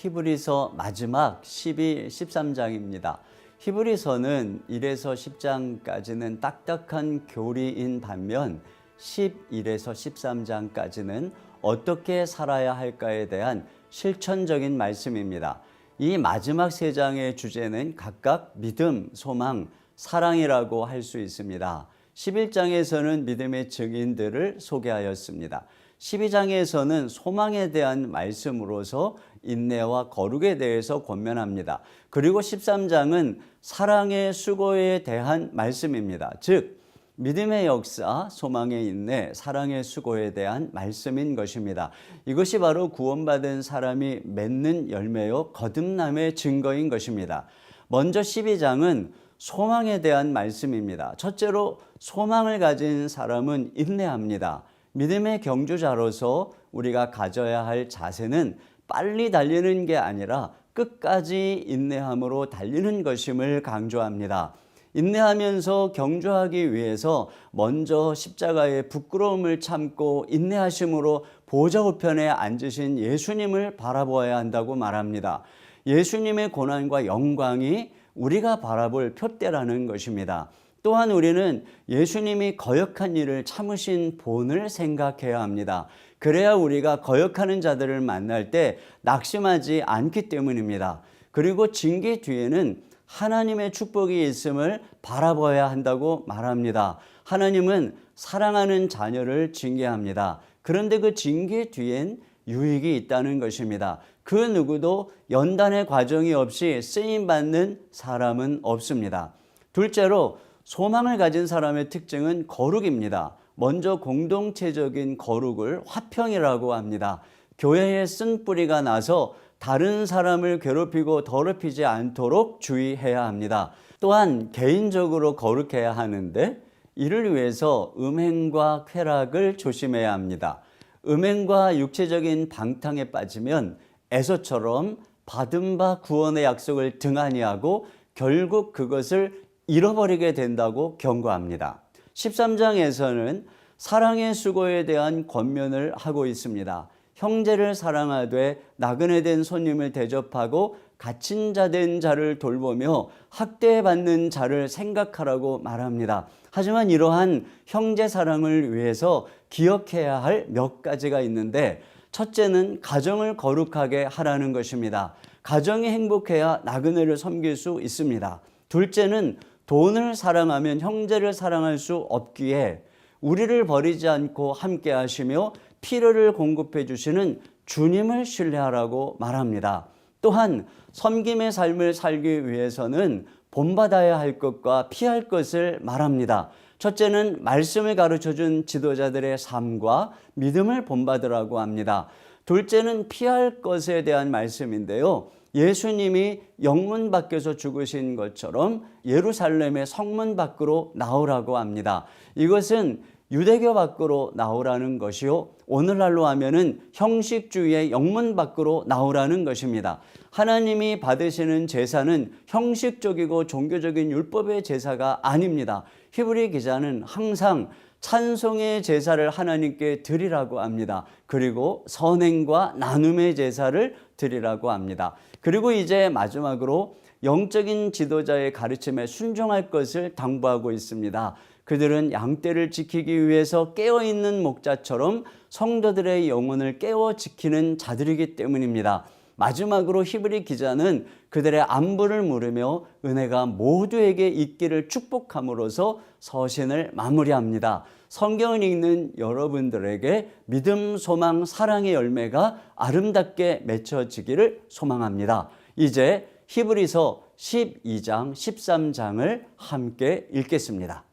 히브리서 마지막 12, 13장입니다. 히브리서는 1에서 10장까지는 딱딱한 교리인 반면 11에서 13장까지는 어떻게 살아야 할까에 대한 실천적인 말씀입니다. 이 마지막 세 장의 주제는 각각 믿음, 소망, 사랑이라고 할 수 있습니다. 11장에서는 믿음의 증인들을 소개하였습니다. 12장에서는 소망에 대한 말씀으로서 인내와 거룩에 대해서 권면합니다. 그리고 13장은 사랑의 수고에 대한 말씀입니다. 즉 믿음의 역사, 소망의 인내, 사랑의 수고에 대한 말씀인 것입니다. 이것이 바로 구원받은 사람이 맺는 열매요 거듭남의 증거인 것입니다. 먼저 12장은 소망에 대한 말씀입니다. 첫째로 소망을 가진 사람은 인내합니다. 믿음의 경주자로서 우리가 가져야 할 자세는 빨리 달리는 게 아니라 끝까지 인내함으로 달리는 것임을 강조합니다. 인내하면서 경주하기 위해서 먼저 십자가의 부끄러움을 참고 인내하심으로 보좌 우편에 앉으신 예수님을 바라보아야 한다고 말합니다. 예수님의 고난과 영광이 우리가 바라볼 표대라는 것입니다. 또한 우리는 예수님이 거역한 일을 참으신 본을 생각해야 합니다. 그래야 우리가 거역하는 자들을 만날 때 낙심하지 않기 때문입니다. 그리고 징계 뒤에는 하나님의 축복이 있음을 바라봐야 한다고 말합니다. 하나님은 사랑하는 자녀를 징계합니다. 그런데 그 징계 뒤엔 유익이 있다는 것입니다. 그 누구도 연단의 과정이 없이 쓰임받는 사람은 없습니다. 둘째로 소망을 가진 사람의 특징은 거룩입니다. 먼저 공동체적인 거룩을 화평이라고 합니다. 교회에 쓴뿌리가 나서 다른 사람을 괴롭히고 더럽히지 않도록 주의해야 합니다. 또한 개인적으로 거룩해야 하는데 이를 위해서 음행과 쾌락을 조심해야 합니다. 음행과 육체적인 방탕에 빠지면 에서처럼 받은 바 구원의 약속을 등한히 하고 결국 그것을 잃어버리게 된다고 경고합니다. 13장에서는 사랑의 수고에 대한 권면을 하고 있습니다. 형제를 사랑하되 나그네 된 손님을 대접하고 갇힌 자 된 자를 돌보며 학대받는 자를 생각하라고 말합니다. 하지만 이러한 형제 사랑을 위해서 기억해야 할 몇 가지가 있는데 첫째는 가정을 거룩하게 하라는 것입니다. 가정이 행복해야 나그네를 섬길 수 있습니다. 둘째는 돈을 사랑하면 형제를 사랑할 수 없기에 우리를 버리지 않고 함께 하시며 필요를 공급해 주시는 주님을 신뢰하라고 말합니다. 또한 섬김의 삶을 살기 위해서는 본받아야 할 것과 피할 것을 말합니다. 첫째는 말씀을 가르쳐준 지도자들의 삶과 믿음을 본받으라고 합니다. 둘째는 피할 것에 대한 말씀인데요. 예수님이 영문 밖에서 죽으신 것처럼 예루살렘의 성문 밖으로 나오라고 합니다. 이것은 유대교 밖으로 나오라는 것이요, 오늘날로 하면은 형식주의의 영문 밖으로 나오라는 것입니다. 하나님이 받으시는 제사는 형식적이고 종교적인 율법의 제사가 아닙니다. 히브리 기자는 항상 찬송의 제사를 하나님께 드리라고 합니다. 그리고 선행과 나눔의 제사를 드리라고 합니다. 그리고 이제 마지막으로 영적인 지도자의 가르침에 순종할 것을 당부하고 있습니다. 그들은 양떼를 지키기 위해서 깨어있는 목자처럼 성도들의 영혼을 깨워 지키는 자들이기 때문입니다. 마지막으로 히브리 기자는 그들의 안부를 물으며 은혜가 모두에게 있기를 축복함으로써 서신을 마무리합니다. 성경을 읽는 여러분들에게 믿음, 소망, 사랑의 열매가 아름답게 맺혀지기를 소망합니다. 이제 히브리서 12장, 13장을 함께 읽겠습니다.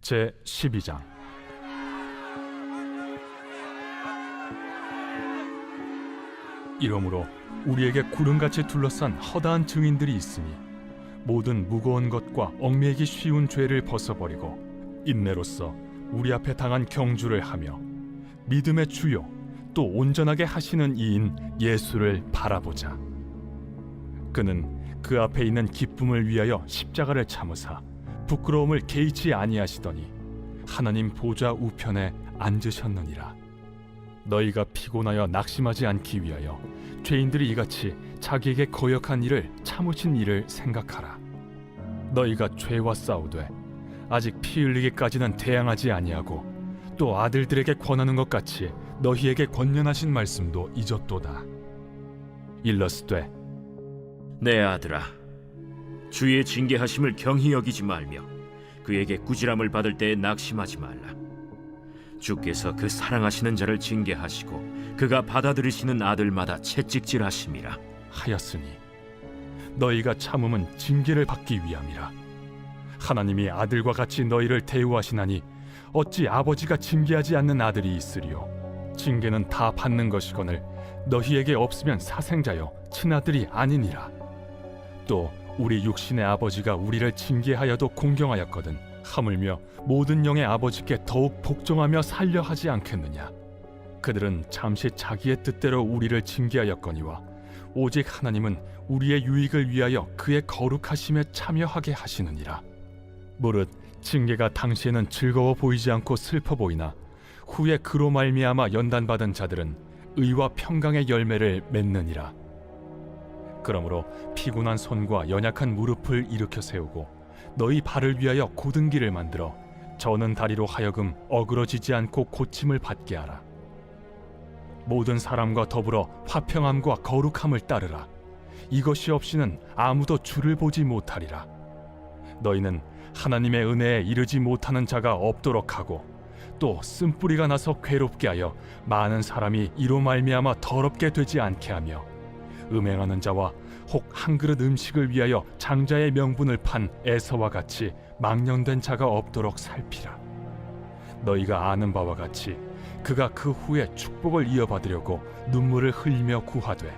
제12장. 이러므로 우리에게 구름같이 둘러싼 허다한 증인들이 있으니 모든 무거운 것과 얽매이기 쉬운 죄를 벗어버리고 인내로써 우리 앞에 당한 경주를 하며 믿음의 주요 또 온전하게 하시는 이인 예수를 바라보자. 그는 그 앞에 있는 기쁨을 위하여 십자가를 참으사 부끄러움을 개의치 아니하시더니 하나님 보좌 우편에 앉으셨느니라. 너희가 피곤하여 낙심하지 않기 위하여 죄인들이 이같이 자기에게 거역한 일을 참으신 일을 생각하라. 너희가 죄와 싸우되 아직 피 흘리기까지는 대항하지 아니하고 또 아들들에게 권하는 것 같이 너희에게 권면하신 말씀도 잊었도다. 일러스되 내 아들아, 주의 징계하심을 경히 여기지 말며 그에게 꾸지람을 받을 때에 낙심하지 말라. 주께서 그 사랑하시는 자를 징계하시고 그가 받아들이시는 아들마다 채찍질하심이라 하였으니 너희가 참음은 징계를 받기 위함이라. 하나님이 아들과 같이 너희를 대우하시나니 어찌 아버지가 징계하지 않는 아들이 있으리요. 징계는 다 받는 것이거늘 너희에게 없으면 사생자여 친아들이 아니니라. 또 우리 육신의 아버지가 우리를 징계하여도 공경하였거든 하물며 모든 영의 아버지께 더욱 복종하며 살려 하지 않겠느냐. 그들은 잠시 자기의 뜻대로 우리를 징계하였거니와 오직 하나님은 우리의 유익을 위하여 그의 거룩하심에 참여하게 하시느니라. 무릇 징계가 당시에는 즐거워 보이지 않고 슬퍼 보이나 후에 그로 말미암아 연단받은 자들은 의와 평강의 열매를 맺느니라. 그러므로 피곤한 손과 연약한 무릎을 일으켜 세우고 너희 발을 위하여 곧은 길을 만들어 저는 다리로 하여금 어그러지지 않고 고침을 받게 하라. 모든 사람과 더불어 화평함과 거룩함을 따르라. 이것이 없이는 아무도 주를 보지 못하리라. 너희는 하나님의 은혜에 이르지 못하는 자가 없도록 하고 또 쓴뿌리가 나서 괴롭게 하여 많은 사람이 이로 말미암아 더럽게 되지 않게 하며 음행하는 자와 혹 한 그릇 음식을 위하여 장자의 명분을 판 에서와 같이 망령된 자가 없도록 살피라. 너희가 아는 바와 같이 그가 그 후에 축복을 이어받으려고 눈물을 흘리며 구하되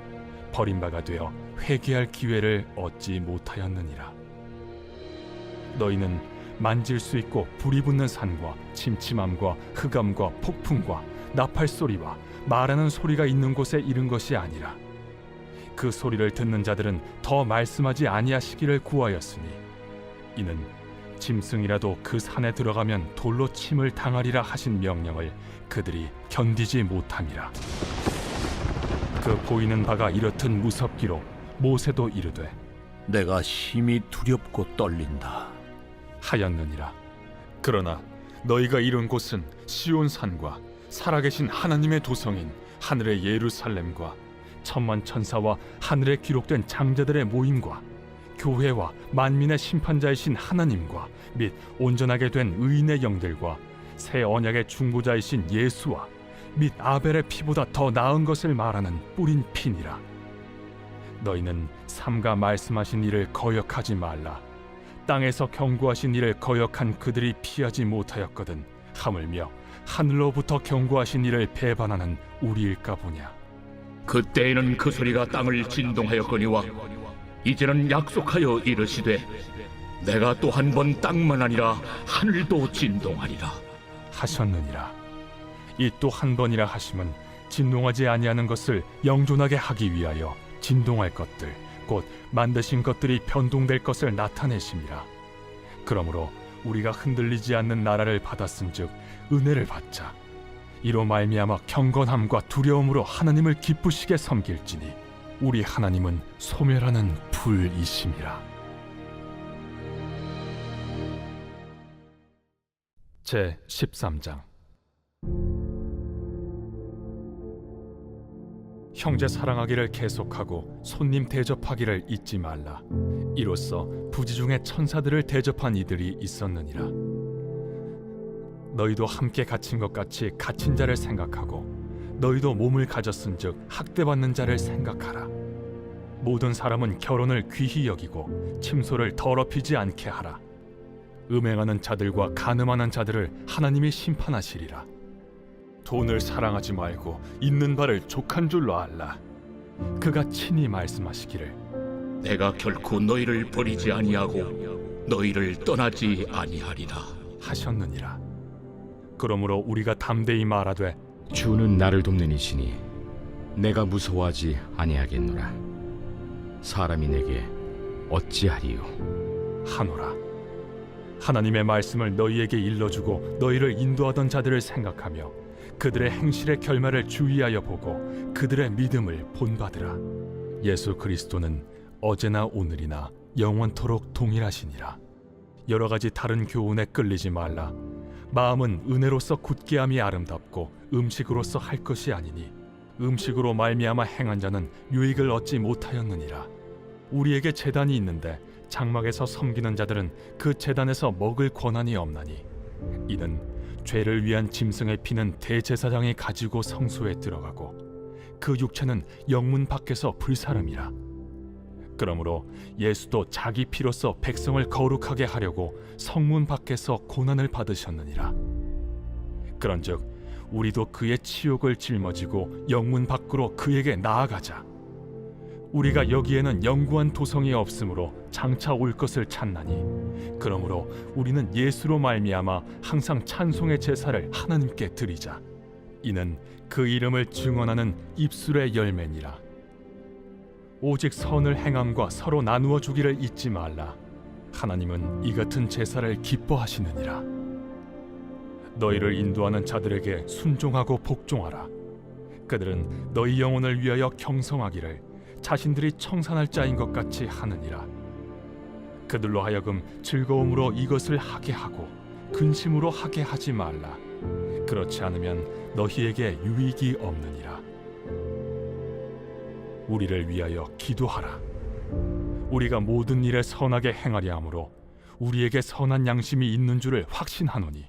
버림바가 되어 회개할 기회를 얻지 못하였느니라. 너희는 만질 수 있고 불이 붙는 산과 침침함과 흑암과 폭풍과 나팔 소리와 말하는 소리가 있는 곳에 이른 것이 아니라 그 소리를 듣는 자들은 더 말씀하지 아니하시기를 구하였으니 이는 짐승이라도 그 산에 들어가면 돌로 침을 당하리라 하신 명령을 그들이 견디지 못함이라. 그 보이는 바가 이렇듯 무섭기로 모세도 이르되 내가 심히 두렵고 떨린다 하였느니라. 그러나 너희가 이룬 곳은 시온 산과 살아계신 하나님의 도성인 하늘의 예루살렘과 천만 천사와 하늘에 기록된 장자들의 모임과 교회와 만민의 심판자이신 하나님과 및 온전하게 된 의인의 영들과 새 언약의 중보자이신 예수와 및 아벨의 피보다 더 나은 것을 말하는 뿌린 피니라. 너희는 삼가 말씀하신 일을 거역하지 말라. 땅에서 경고하신 일을 거역한 그들이 피하지 못하였거든 하물며 하늘로부터 경고하신 일을 배반하는 우리일까 보냐. 그때에는 그 소리가 땅을 진동하였거니와 이제는 약속하여 이르시되 내가 또 한 번 땅만 아니라 하늘도 진동하리라 하셨느니라. 이 또 한 번이라 하심은 진동하지 아니하는 것을 영존하게 하기 위하여 진동할 것들 곧 만드신 것들이 변동될 것을 나타내심이라. 그러므로 우리가 흔들리지 않는 나라를 받았은즉 은혜를 받자. 이로 말미암아 경건함과 두려움으로 하나님을 기쁘시게 섬길지니 우리 하나님은 소멸하는 불이심이라. 제 13장. 형제 사랑하기를 계속하고 손님 대접하기를 잊지 말라. 이로써 부지 중에 천사들을 대접한 이들이 있었느니라. 너희도 함께 갇힌 것 같이 갇힌 자를 생각하고 너희도 몸을 가졌은즉 학대받는 자를 생각하라. 모든 사람은 결혼을 귀히 여기고 침소를 더럽히지 않게 하라. 음행하는 자들과 간음하는 자들을 하나님이 심판하시리라. 돈을 사랑하지 말고 있는 바를 족한 줄로 알라. 그가 친히 말씀하시기를 내가 결코 너희를 버리지 아니하고 너희를 떠나지 아니하리라 하셨느니라. 그러므로 우리가 담대히 말하되 주는 나를 돕는 이시니 내가 무서워하지 아니하겠노라. 사람이 내게 어찌하리요 하노라. 하나님의 말씀을 너희에게 일러주고 너희를 인도하던 자들을 생각하며 그들의 행실의 결말을 주의하여 보고 그들의 믿음을 본받으라. 예수 그리스도는 어제나 오늘이나 영원토록 동일하시니라. 여러 가지 다른 교훈에 끌리지 말라. 마음은 은혜로서 굳게함이 아름답고 음식으로서 할 것이 아니니 음식으로 말미암아 행한 자는 유익을 얻지 못하였느니라. 우리에게 제단이 있는데 장막에서 섬기는 자들은 그 제단에서 먹을 권한이 없나니 이는 죄를 위한 짐승의 피는 대제사장이 가지고 성소에 들어가고 그 육체는 영문 밖에서 불사름이라. 그러므로 예수도 자기 피로써 백성을 거룩하게 하려고 성문 밖에서 고난을 받으셨느니라. 그런즉 우리도 그의 치욕을 짊어지고 영문 밖으로 그에게 나아가자. 우리가 여기에는 영구한 도성이 없으므로 장차 올 것을 찾나니 그러므로 우리는 예수로 말미암아 항상 찬송의 제사를 하나님께 드리자. 이는 그 이름을 증언하는 입술의 열매니라. 오직 선을 행함과 서로 나누어 주기를 잊지 말라. 하나님은 이 같은 제사를 기뻐하시느니라. 너희를 인도하는 자들에게 순종하고 복종하라. 그들은 너희 영혼을 위하여 경성하기를 자신들이 청산할 자인 것 같이 하느니라. 그들로 하여금 즐거움으로 이것을 하게 하고 근심으로 하게 하지 말라. 그렇지 않으면 너희에게 유익이 없느니라. 우리를 위하여 기도하라. 우리가 모든 일에 선하게 행하려 함으로 우리에게 선한 양심이 있는 줄을 확신하노니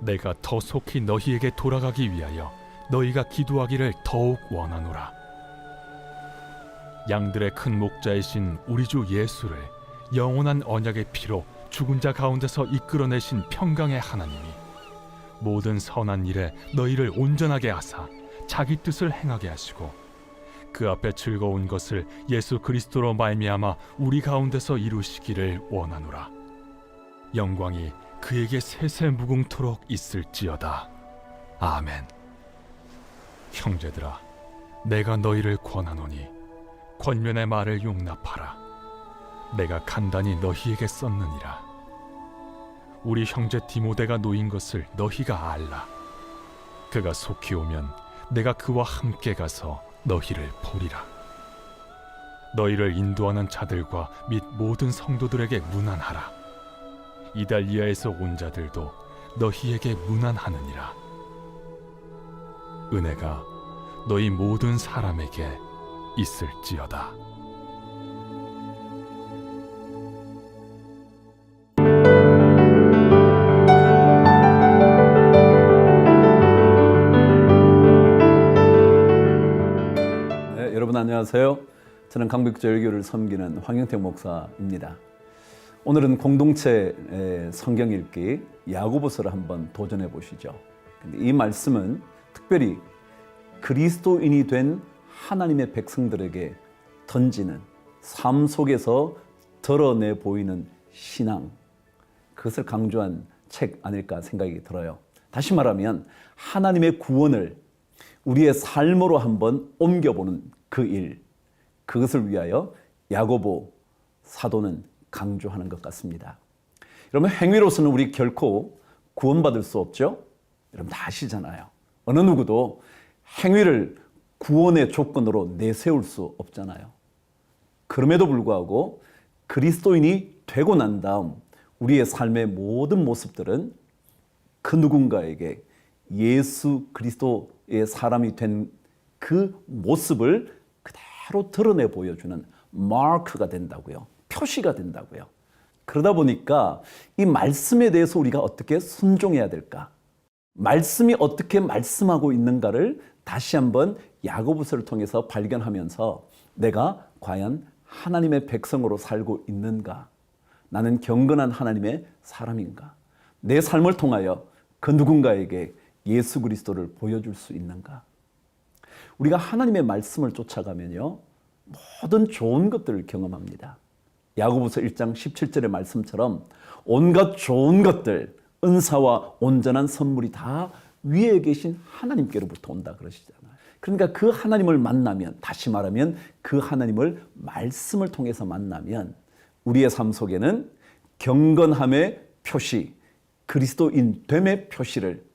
내가 더 속히 너희에게 돌아가기 위하여 너희가 기도하기를 더욱 원하노라. 양들의 큰 목자이신 우리 주 예수를 영원한 언약의 피로 죽은 자 가운데서 이끌어내신 평강의 하나님이 모든 선한 일에 너희를 온전하게 하사 자기 뜻을 행하게 하시고 그 앞에 즐거운 것을 예수 그리스도로 말미암아 우리 가운데서 이루시기를 원하노라. 영광이 그에게 세세 무궁토록 있을지어다. 아멘. 형제들아, 내가 너희를 권하노니 권면의 말을 용납하라. 내가 간단히 너희에게 썼느니라. 우리 형제 디모데가 놓인 것을 너희가 알라. 그가 속히 오면 내가 그와 함께 가서 너희를 보리라. 너희를 인도하는 자들과 및 모든 성도들에게 문안하라. 이달리아에서 온 자들도 너희에게 문안하느니라. 은혜가 너희 모든 사람에게 있을지어다. 네, 여러분 안녕하세요. 저는 강백절교를 섬기는 황영택 목사입니다. 오늘은 공동체 성경 읽기 야고보서를 한번 도전해 보시죠. 근데 이 말씀은 특별히 그리스도인이 된 하나님의 백성들에게 던지는 삶 속에서 드러내 보이는 신앙, 그것을 강조한 책 아닐까 생각이 들어요. 다시 말하면 하나님의 구원을 우리의 삶으로 한번 옮겨보는 그 일, 그것을 위하여 야고보 사도는 강조하는 것 같습니다. 여러분, 행위로서는 우리 결코 구원받을 수 없죠? 여러분 다 아시잖아요. 어느 누구도 행위를 구원의 조건으로 내세울 수 없잖아요. 그럼에도 불구하고 그리스도인이 되고 난 다음 우리의 삶의 모든 모습들은 그 누군가에게 예수 그리스도의 사람이 된 그 모습을 그대로 드러내 보여주는 마크가 된다고요. 표시가 된다고요. 그러다 보니까 이 말씀에 대해서 우리가 어떻게 순종해야 될까? 말씀이 어떻게 말씀하고 있는가를 다시 한번 야고보서를 통해서 발견하면서 내가 과연 하나님의 백성으로 살고 있는가? 나는 경건한 하나님의 사람인가? 내 삶을 통하여 그 누군가에게 예수 그리스도를 보여줄 수 있는가? 우리가 하나님의 말씀을 쫓아가면요, 모든 좋은 것들을 경험합니다. 야고보서 1장 17절의 말씀처럼 온갖 좋은 것들, 은사와 온전한 선물이 다 위에 계신 하나님께로부터 온다 그러시잖아요. 그러니까 그 하나님을 만나면, 다시 말하면 그 하나님을 말씀을 통해서 만나면 우리의 삶 속에는 경건함의 표시, 그리스도인 됨의 표시를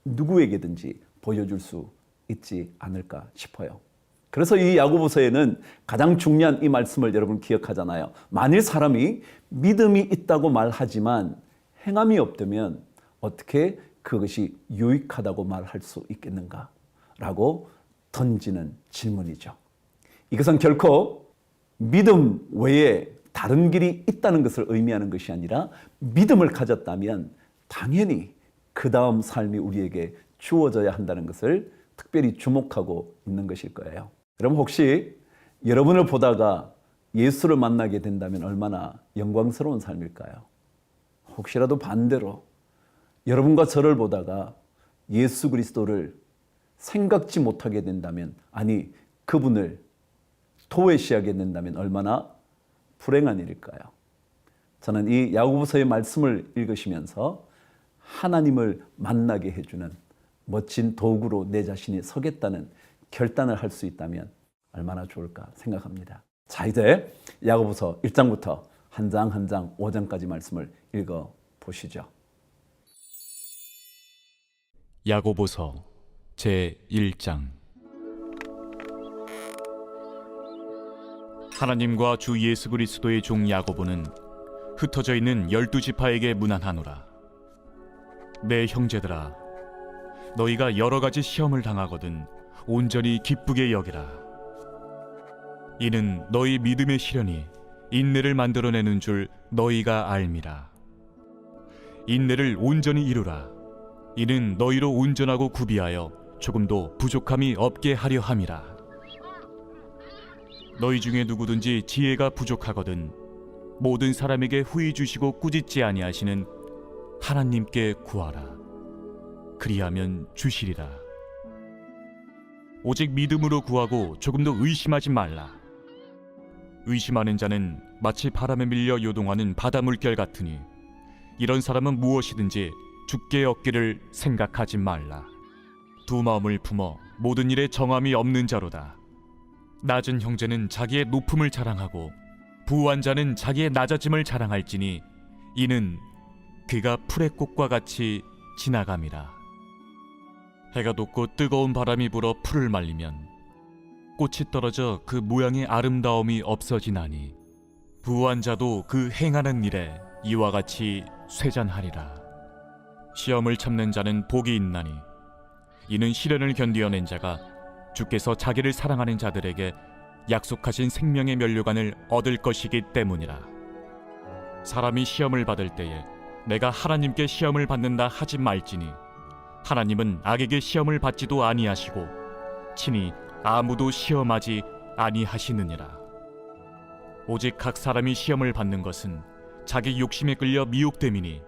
누구에게든지 보여줄 수 있지 않을까 싶어요. 그래서 이 야고보서에는 가장 중요한 이 말씀을 여러분 기억하잖아요. 만일 사람이 믿음이 있다고 말하지만 행함이 없다면 어떻게 그것이 유익하다고 말할 수 있겠는가? 라고 던지는 질문이죠. 이것은 결코 믿음 외에 다른 길이 있다는 것을 의미하는 것이 아니라 믿음을 가졌다면 당연히 그 다음 삶이 우리에게 주어져야 한다는 것을 특별히 주목하고 있는 것일 거예요. 여러분 혹시 여러분을 보다가 예수를 만나게 된다면 얼마나 영광스러운 삶일까요? 혹시라도 반대로 여러분과 저를 보다가 예수 그리스도를 생각지 못하게 된다면, 아니 그분을 도외시하게 된다면 얼마나 불행한 일일까요? 저는 이 야고보서의 말씀을 읽으시면서 하나님을 만나게 해주는 멋진 도구로 내 자신이 서겠다는 결단을 할 수 있다면 얼마나 좋을까 생각합니다. 자, 이제 야고보서 1장부터 한 장 한 장 5장까지 말씀을 읽어 보시죠. 야고보서 제 1장. 하나님과 주 예수 그리스도의 종 야고보는 흩어져 있는 12지파에게 문안하노라. 내 형제들아, 너희가 여러 가지 시험을 당하거든 온전히 기쁘게 여기라. 이는 너희 믿음의 시련이 인내를 만들어내는 줄 너희가 알미라. 인내를 온전히 이루라. 이는 너희로 온전하고 구비하여 조금도 부족함이 없게 하려 함이라. 너희 중에 누구든지 지혜가 부족하거든 모든 사람에게 후히 주시고 꾸짖지 아니하시는 하나님께 구하라. 그리하면 주시리라. 오직 믿음으로 구하고 조금도 의심하지 말라. 의심하는 자는 마치 바람에 밀려 요동하는 바다 물결 같으니 이런 사람은 무엇이든지 죽게 얻기를 생각하지 말라. 두 마음을 품어 모든 일에 정함이 없는 자로다. 낮은 형제는 자기의 높음을 자랑하고 부한 자는 자기의 낮아짐을 자랑할지니 이는 그가 풀의 꽃과 같이 지나감이라. 해가 돋고 뜨거운 바람이 불어 풀을 말리면 꽃이 떨어져 그 모양의 아름다움이 없어지나니 부한 자도 그 행하는 일에 이와 같이 쇠잔하리라. 시험을 참는 자는 복이 있나니 이는 시련을 견디어낸 자가 주께서 자기를 사랑하는 자들에게 약속하신 생명의 면류관을 얻을 것이기 때문이라. 사람이 시험을 받을 때에 내가 하나님께 시험을 받는다 하지 말지니 하나님은 악에게 시험을 받지도 아니하시고 친히 아무도 시험하지 아니하시느니라. 오직 각 사람이 시험을 받는 것은 자기 욕심에 끌려 미혹됨이니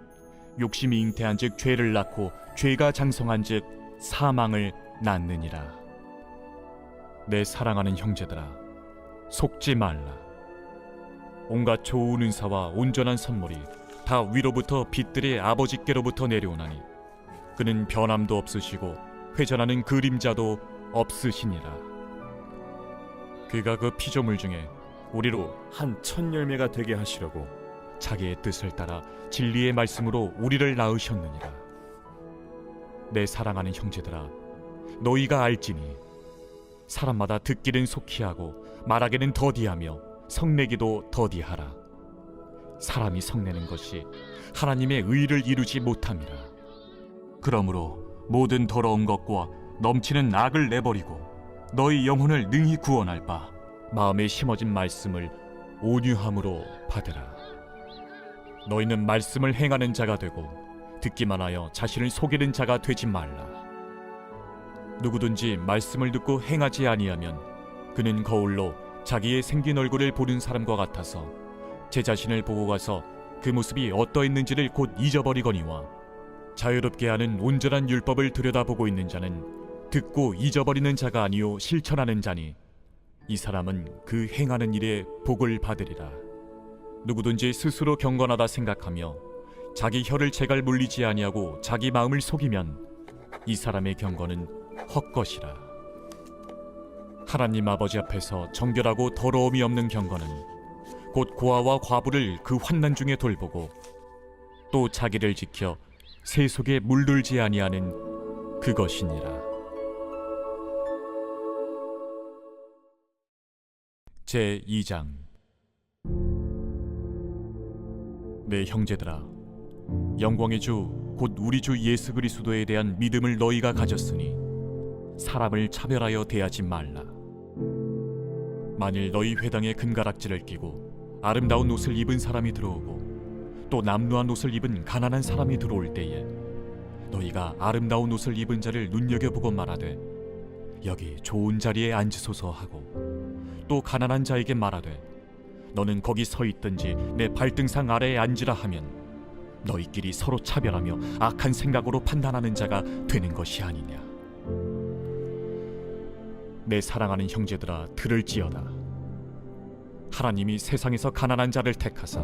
욕심이 잉태한즉 죄를 낳고 죄가 장성한즉 사망을 낳느니라. 내 사랑하는 형제들아, 속지 말라. 온갖 좋은 은사와 온전한 선물이 다 위로부터 빛들의 아버지께로부터 내려오나니 그는 변함도 없으시고 회전하는 그림자도 없으시니라. 그가 그 피조물 중에 우리로 한 첫 열매가 되게 하시려고 자기의 뜻을 따라 진리의 말씀으로 우리를 낳으셨느니라. 내 사랑하는 형제들아, 너희가 알지니 사람마다 듣기는 속히 하고 말하기는 더디하며 성내기도 더디하라. 사람이 성내는 것이 하나님의 의를 이루지 못함이라. 그러므로 모든 더러운 것과 넘치는 악을 내버리고 너희 영혼을 능히 구원할 바 마음에 심어진 말씀을 온유함으로 받으라. 너희는 말씀을 행하는 자가 되고 듣기만 하여 자신을 속이는 자가 되지 말라. 누구든지 말씀을 듣고 행하지 아니하면 그는 거울로 자기의 생긴 얼굴을 보는 사람과 같아서 제 자신을 보고 가서 그 모습이 어떠했는지를 곧 잊어버리거니와 자유롭게 하는 온전한 율법을 들여다보고 있는 자는 듣고 잊어버리는 자가 아니요 실천하는 자니 이 사람은 그 행하는 일에 복을 받으리라. 누구든지 스스로 경건하다 생각하며 자기 혀를 제갈 물리지 아니하고 자기 마음을 속이면 이 사람의 경건은 헛것이라. 하나님 아버지 앞에서 정결하고 더러움이 없는 경건은 곧 고아와 과부를 그 환난 중에 돌보고 또 자기를 지켜 새 속에 물들지 아니하는 그것이니라. 제2장. 내 형제들아, 영광의 주 곧 우리 주 예수 그리스도에 대한 믿음을 너희가 가졌으니 사람을 차별하여 대하지 말라. 만일 너희 회당에 금가락지를 끼고 아름다운 옷을 입은 사람이 들어오고 또 남루한 옷을 입은 가난한 사람이 들어올 때에 너희가 아름다운 옷을 입은 자를 눈여겨보고 말하되 여기 좋은 자리에 앉으소서 하고 또 가난한 자에게 말하되 너는 거기 서 있든지 내 발등상 아래에 앉으라 하면 너희끼리 서로 차별하며 악한 생각으로 판단하는 자가 되는 것이 아니냐. 내 사랑하는 형제들아, 들을지어다. 하나님이 세상에서 가난한 자를 택하사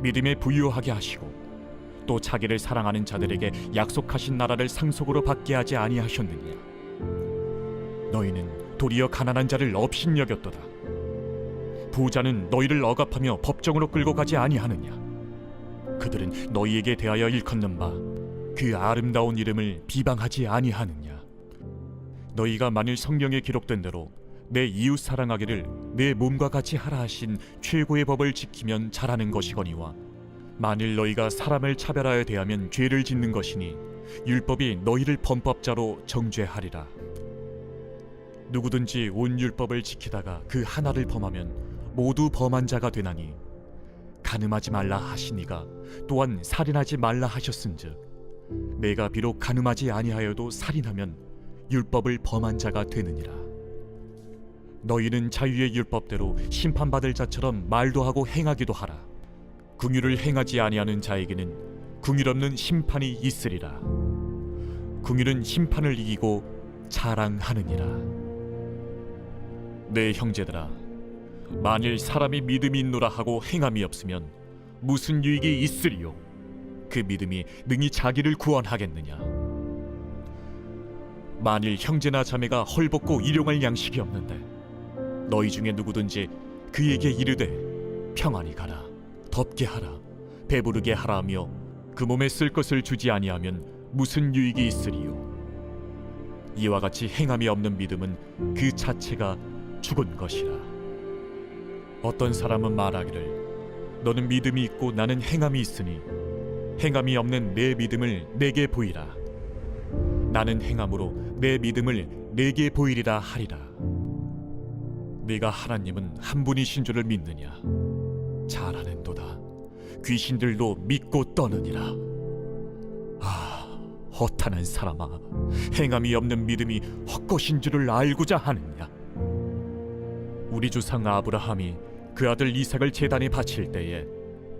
믿음에 부유하게 하시고 또 자기를 사랑하는 자들에게 약속하신 나라를 상속으로 받게 하지 아니하셨느냐. 너희는 도리어 가난한 자를 업신여겼도다. 부자는 너희를 억압하며 법정으로 끌고 가지 아니하느냐. 그들은 너희에게 대하여 일컫는 바 그 아름다운 이름을 비방하지 아니하느냐. 너희가 만일 성경에 기록된 대로 내 이웃 사랑하기를 내 몸과 같이 하라 하신 최고의 법을 지키면 잘하는 것이거니와 만일 너희가 사람을 차별하여 대하면 죄를 짓는 것이니 율법이 너희를 범법자로 정죄하리라. 누구든지 온 율법을 지키다가 그 하나를 범하면 모두 범한 자가 되나니 간음하지 말라 하시니가 또한 살인하지 말라 하셨은즉 내가 비록 간음하지 아니하여도 살인하면 율법을 범한 자가 되느니라. 너희는 자유의 율법대로 심판받을 자처럼 말도 하고 행하기도 하라. 긍휼을 행하지 아니하는 자에게는 긍휼 없는 심판이 있으리라. 긍휼은 심판을 이기고 자랑하느니라. 내 형제들아, 만일 사람이 믿음이 있노라 하고 행함이 없으면 무슨 유익이 있으리요? 그 믿음이 능히 자기를 구원하겠느냐? 만일 형제나 자매가 헐벗고 일용할 양식이 없는데 너희 중에 누구든지 그에게 이르되 평안히 가라, 덥게 하라, 배부르게 하라 하며 그 몸에 쓸 것을 주지 아니하면 무슨 유익이 있으리요? 이와 같이 행함이 없는 믿음은 그 자체가 죽은 것이라. 어떤 사람은 말하기를 너는 믿음이 있고 나는 행함이 있으니 행함이 없는 내 믿음을 내게 보이라. 나는 행함으로 내 믿음을 내게 보이리라 하리라. 네가 하나님은 한 분이신 줄을 믿느냐? 잘하는도다. 귀신들도 믿고 떠느니라. 아, 허탄한 사람아, 행함이 없는 믿음이 헛것인 줄을 알고자 하느냐? 우리 조상 아브라함이 그 아들 이삭을 제단에 바칠 때에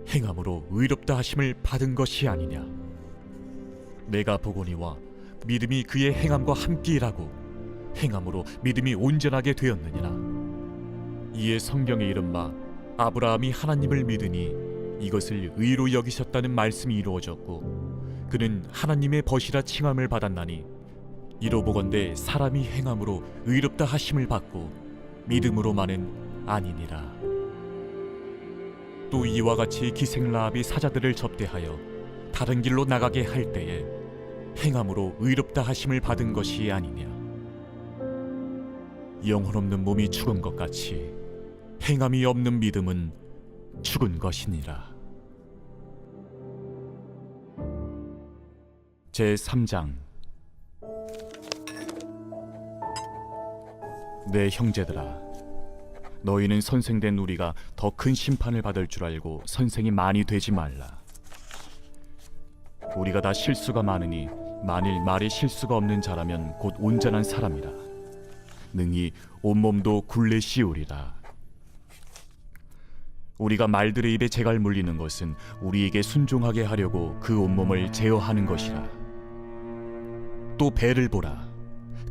행함으로 의롭다 하심을 받은 것이 아니냐? 내가 보거니와 믿음이 그의 행함과 함께 일하고 행함으로 믿음이 온전하게 되었느니라. 이에 성경에 이른 바 아브라함이 하나님을 믿으니 이것을 의로 여기셨다는 말씀이 이루어졌고 그는 하나님의 벗이라 칭함을 받았나니 이로 보건대 사람이 행함으로 의롭다 하심을 받고 믿음으로만은 아니니라. 또 이와 같이 기생 라합이 사자들을 접대하여 다른 길로 나가게 할 때에 행함으로 의롭다 하심을 받은 것이 아니냐. 영혼 없는 몸이 죽은 것 같이 행함이 없는 믿음은 죽은 것이니라. 제3장. 내 형제들아, 너희는 선생된 우리가 더 큰 심판을 받을 줄 알고 선생이 많이 되지 말라. 우리가 다 실수가 많으니 만일 말에 실수가 없는 자라면 곧 온전한 사람이라. 능히 온몸도 굴레 씌우리라. 우리가 말들의 입에 재갈 물리는 것은 우리에게 순종하게 하려고 그 온몸을 제어하는 것이라. 또 배를 보라.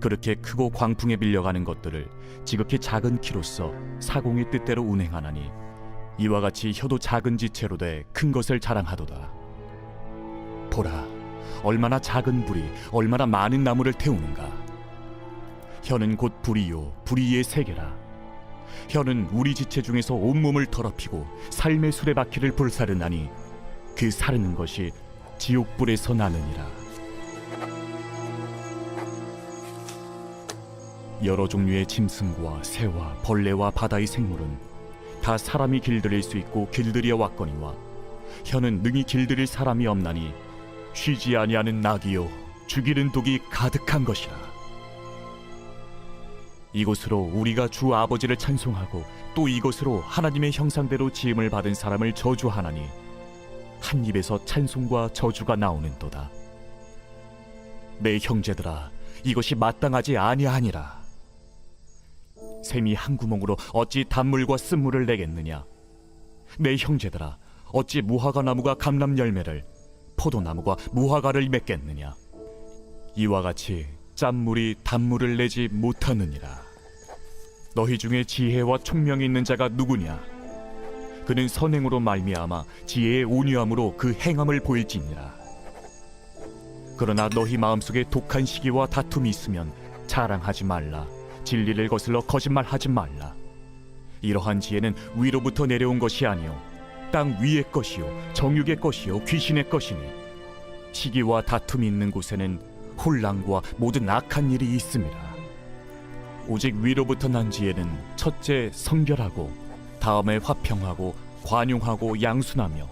그렇게 크고 광풍에 밀려가는 것들을 지극히 작은 키로써 사공의 뜻대로 운행하나니 이와 같이 혀도 작은 지체로 돼 큰 것을 자랑하도다. 보라, 얼마나 작은 불이 얼마나 많은 나무를 태우는가. 혀는 곧 불이요 불이의 세계라. 혀는 우리 지체 중에서 온몸을 더럽히고 삶의 수레바퀴를 불사르나니 그 사르는 것이 지옥불에서 나느니라. 여러 종류의 짐승과 새와 벌레와 바다의 생물은 다 사람이 길들일 수 있고 길들여 왔거니와 혀는 능히 길들일 사람이 없나니 쉬지 아니하는 낙이요 죽이는 독이 가득한 것이라. 이곳으로 우리가 주 아버지를 찬송하고 또 이곳으로 하나님의 형상대로 지음을 받은 사람을 저주하나니 한 입에서 찬송과 저주가 나오는도다. 내 형제들아, 이것이 마땅하지 아니하니라. 샘이 한 구멍으로 어찌 단물과 쓴물을 내겠느냐? 내 형제들아, 어찌 무화과 나무가 감람 열매를, 포도나무가 무화과를 맺겠느냐? 이와 같이 짠물이 단물을 내지 못하느니라. 너희 중에 지혜와 총명이 있는 자가 누구냐? 그는 선행으로 말미암아 지혜의 온유함으로 그 행함을 보일지니라. 그러나 너희 마음속에 독한 시기와 다툼이 있으면 자랑하지 말라. 진리를 거슬러 거짓말하지 말라. 이러한 지혜는 위로부터 내려온 것이 아니요 땅 위의 것이요 정육의 것이요 귀신의 것이니 시기와 다툼이 있는 곳에는 혼란과 모든 악한 일이 있습니다. 오직 위로부터 난 지혜는 첫째 성결하고 다음에 화평하고 관용하고 양순하며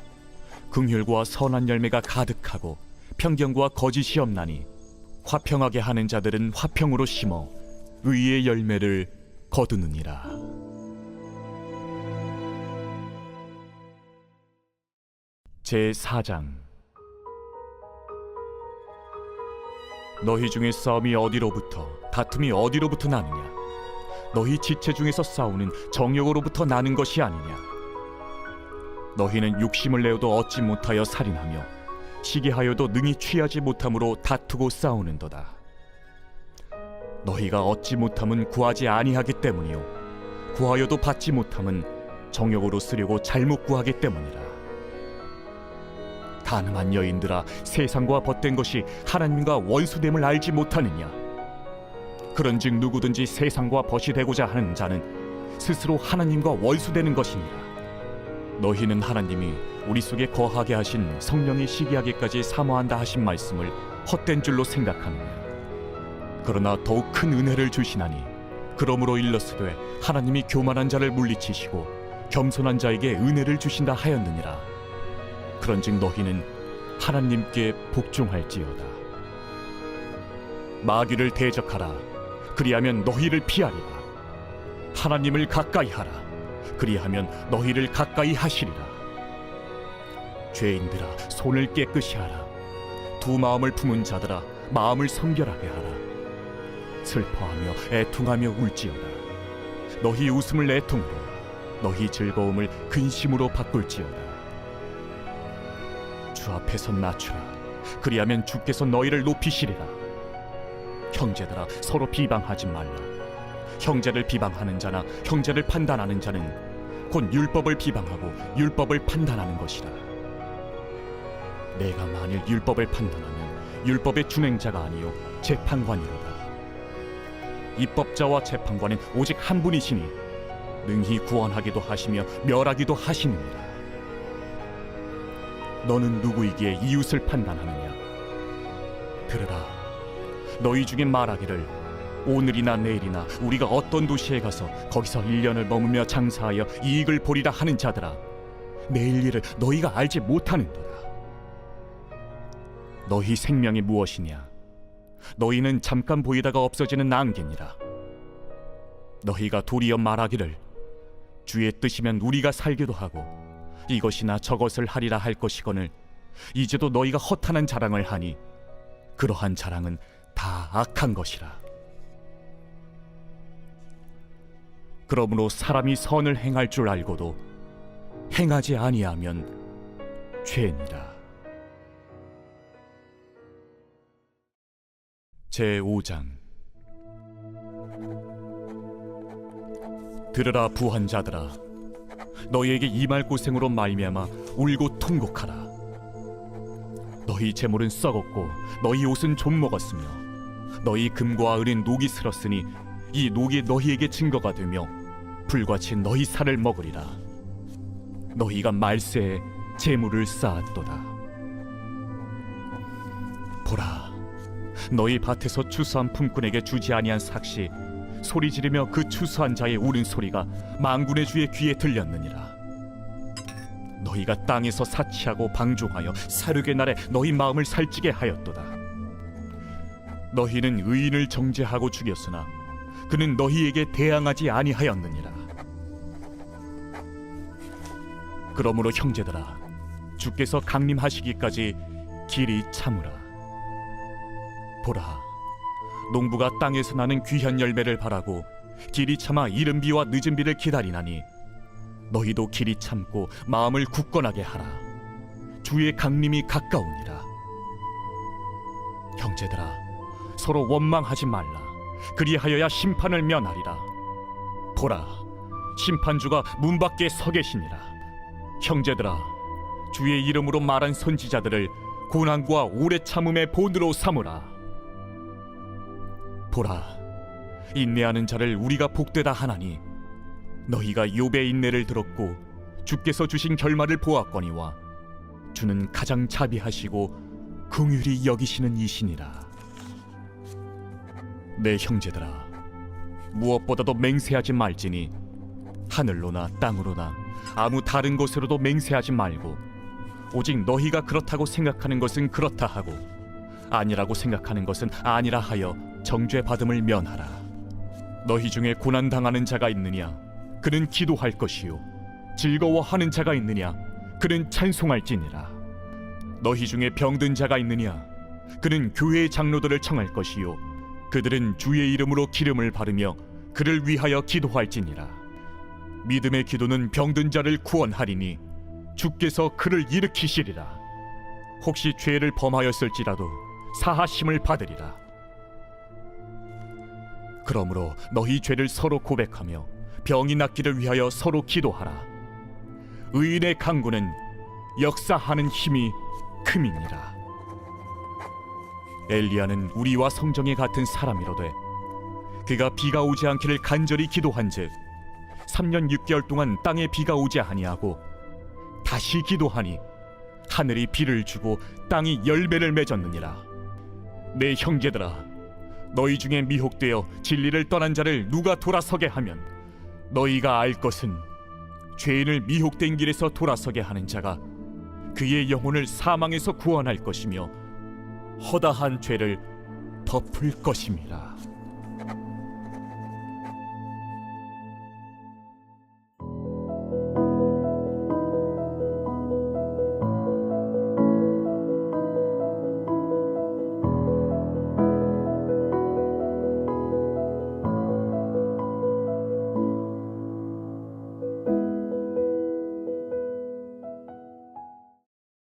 긍휼과 선한 열매가 가득하고 편견과 거짓이 없나니 화평하게 하는 자들은 화평으로 심어 의의 열매를 거두느니라. 제4장. 너희 중에 싸움이 어디로부터 다툼이 어디로부터 나느냐? 너희 지체 중에서 싸우는 정욕으로부터 나는 것이 아니냐? 너희는 욕심을 내어도 얻지 못하여 살인하며 시기하여도 능히 취하지 못함으로 다투고 싸우는도다. 너희가 얻지 못함은 구하지 아니하기 때문이요 구하여도 받지 못함은 정욕으로 쓰려고 잘못 구하기 때문이라. 가늠한 여인들아, 세상과 벗된 것이 하나님과 원수됨을 알지 못하느냐? 그런즉 누구든지 세상과 벗이 되고자 하는 자는 스스로 하나님과 원수되는 것이니라. 너희는 하나님이 우리 속에 거하게 하신 성령이 시기하기까지 사모한다 하신 말씀을 헛된 줄로 생각하느냐? 그러나 더욱 큰 은혜를 주시나니 그러므로 일렀으되 하나님이 교만한 자를 물리치시고 겸손한 자에게 은혜를 주신다 하였느니라. 그런즉 너희는 하나님께 복종할지어다. 마귀를 대적하라. 그리하면 너희를 피하리라. 하나님을 가까이 하라. 그리하면 너희를 가까이 하시리라. 죄인들아, 손을 깨끗이 하라. 두 마음을 품은 자들아, 마음을 성결하게 하라. 슬퍼하며 애통하며 울지어다. 너희 웃음을 애통으로, 너희 즐거움을 근심으로 바꿀지어다. 주 앞에서 낮추라. 그리하면 주께서 너희를 높이시리라. 형제들아, 서로 비방하지 말라. 형제를 비방하는 자나 형제를 판단하는 자는 곧 율법을 비방하고 율법을 판단하는 것이라. 내가 만일 율법을 판단하면 율법의 준행자가 아니요 재판관이로다. 입법자와 재판관은 오직 한 분이시니 능히 구원하기도 하시며 멸하기도 하시느니라. 너는 누구이기에 이웃을 판단하느냐? 들으라. 너희 중에 말하기를 오늘이나 내일이나 우리가 어떤 도시에 가서 거기서 1년을 머물며 장사하여 이익을 보리라 하는 자들아, 내일 일을 너희가 알지 못하는도다. 너희 생명이 무엇이냐? 너희는 잠깐 보이다가 없어지는 안개니라. 너희가 도리어 말하기를 주의 뜻이면 우리가 살기도 하고 이것이나 저것을 하리라 할 것이거늘 이제도 너희가 허탄한 자랑을 하니 그러한 자랑은 다 악한 것이라. 그러므로 사람이 선을 행할 줄 알고도 행하지 아니하면 죄니라. 제5장. 들으라 부한 자들아, 너희에게 임할 고생으로 말미암아 울고 통곡하라. 너희 재물은 썩었고 너희 옷은 좀 먹었으며 너희 금과 은은 녹이 슬었으니 이 녹이 너희에게 증거가 되며 불같이 너희 살을 먹으리라. 너희가 말세에 재물을 쌓았도다. 보라, 너희 밭에서 추수한 품꾼에게 주지 아니한 삭시 소리 지르며 그 추수한 자의 우는 소리가 만군의 주의 귀에 들렸느니라. 너희가 땅에서 사치하고 방종하여 사륙의 날에 너희 마음을 살찌게 하였도다. 너희는 의인을 정죄하고 죽였으나 그는 너희에게 대항하지 아니하였느니라. 그러므로 형제들아, 주께서 강림하시기까지 길이 참으라. 보라, 농부가 땅에서 나는 귀한 열매를 바라고 길이 참아 이른 비와 늦은 비를 기다리나니 너희도 길이 참고 마음을 굳건하게 하라. 주의 강림이 가까우니라. 형제들아, 서로 원망하지 말라. 그리하여야 심판을 면하리라. 보라, 심판주가 문 밖에 서 계시니라. 형제들아, 주의 이름으로 말한 선지자들을 고난과 오래 참음의 본으로 삼으라. 보라, 인내하는 자를 우리가 복되다 하나니 너희가 욥의 인내를 들었고 주께서 주신 결말을 보았거니와 주는 가장 자비하시고 긍휼히 여기시는 이시니라. 내 형제들아, 무엇보다도 맹세하지 말지니 하늘로나 땅으로나 아무 다른 곳으로도 맹세하지 말고 오직 너희가 그렇다고 생각하는 것은 그렇다 하고 아니라고 생각하는 것은 아니라 하여 정죄받음을 면하라. 너희 중에 고난당하는 자가 있느냐? 그는 기도할 것이요. 즐거워하는 자가 있느냐? 그는 찬송할지니라. 너희 중에 병든 자가 있느냐? 그는 교회의 장로들을 청할 것이요. 그들은 주의 이름으로 기름을 바르며 그를 위하여 기도할지니라. 믿음의 기도는 병든 자를 구원하리니 주께서 그를 일으키시리라. 혹시 죄를 범하였을지라도 사하심을 받으리라. 그러므로 너희 죄를 서로 고백하며 병이 낫기를 위하여 서로 기도하라. 의인의 강구는 역사하는 힘이 큼이니라. 엘리야는 우리와 성정이 같은 사람이로되 그가 비가 오지 않기를 간절히 기도한즉 3년 6개월 동안 땅에 비가 오지 아니하고 다시 기도하니 하늘이 비를 주고 땅이 열매를 맺었느니라. 내 형제들아, 너희 중에 미혹되어 진리를 떠난 자를 누가 돌아서게 하면 너희가 알 것은 죄인을 미혹된 길에서 돌아서게 하는 자가 그의 영혼을 사망에서 구원할 것이며 허다한 죄를 덮을 것임이라.